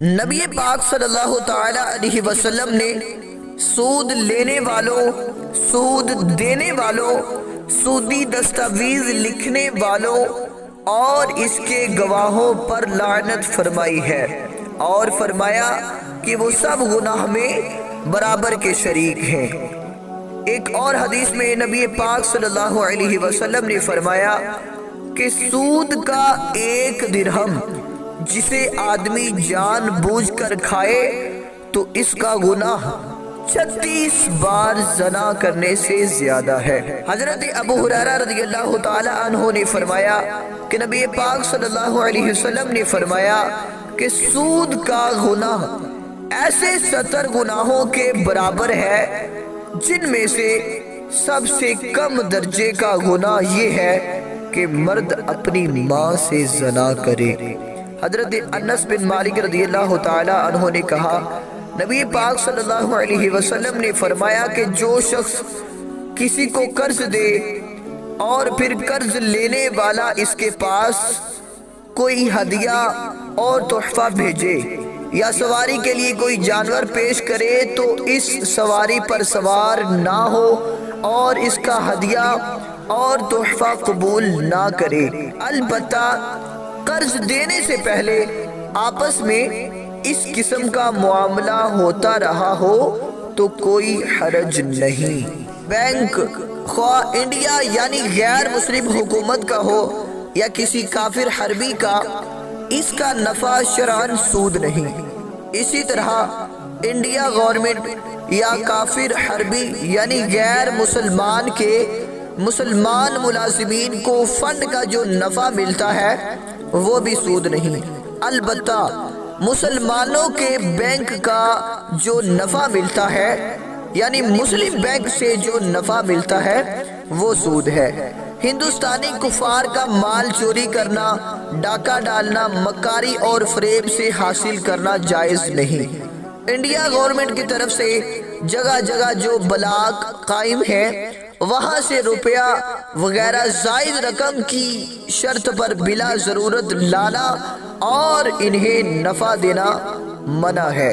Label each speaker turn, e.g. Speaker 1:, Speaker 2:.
Speaker 1: نبی پاک صلی اللہ تعالی علیہ وسلم نے سود لینے والوں، سود دینے والوں، سودی دستاویز لکھنے والوں اور اس کے گواہوں پر لعنت فرمائی ہے، اور فرمایا کہ وہ سب گناہ میں برابر کے شریک ہیں۔ ایک اور حدیث میں نبی پاک صلی اللہ علیہ وسلم نے فرمایا کہ سود کا 1 درہم جسے آدمی جان بوجھ کر کھائے تو اس کا گناہ 36 بار زنا کرنے سے زیادہ ہے۔ حضرت ابو ہریرہ رضی اللہ تعالی عنہ نے فرمایا کہ نبی پاک صلی اللہ علیہ وسلم نے فرمایا کہ سود کا گناہ ایسے 70 گناہوں کے برابر ہے جن میں سے سب سے کم درجے کا گناہ یہ ہے کہ مرد اپنی ماں سے زنا کرے۔ حضرت انس بن مالک رضی اللہ تعالی عنہ نے کہا نبی پاک صلی اللہ علیہ وسلم نے فرمایا کہ جو شخص کسی کو قرض دے اور پھر قرض لینے والا اس کے پاس کوئی ہدیہ اور تحفہ بھیجے یا سواری کے لیے کوئی جانور پیش کرے تو اس سواری پر سوار نہ ہو اور اس کا ہدیہ اور تحفہ قبول نہ کرے، البتہ قرض دینے سے پہلے آپس میں اس قسم کا معاملہ ہوتا رہا ہو تو کوئی حرج نہیں۔ بینک خواہ انڈیا یعنی غیر مسلم حکومت کا ہو یا کسی کافر حربی کا، اس کا نفع شرعاً سود نہیں۔ اسی طرح انڈیا گورنمنٹ یا کافر حربی یعنی غیر مسلمان کے مسلمان ملازمین کو فنڈ کا جو نفع ملتا ہے وہ بھی سود نہیں، البتہ مسلمانوں کے بینک کا جو نفع ملتا ہے یعنی مسلم بینک سے جو نفع ملتا ہے وہ سود ہے۔ ہندوستانی کفار کا مال چوری کرنا، ڈاکہ ڈالنا، مکاری اور فریب سے حاصل کرنا جائز نہیں۔ انڈیا گورنمنٹ کی طرف سے جگہ جگہ جو بلاک قائم ہے وہاں سے روپیہ وغیرہ زائد رقم کی شرط پر بلا ضرورت لانا اور انہیں نفع دینا منع ہے۔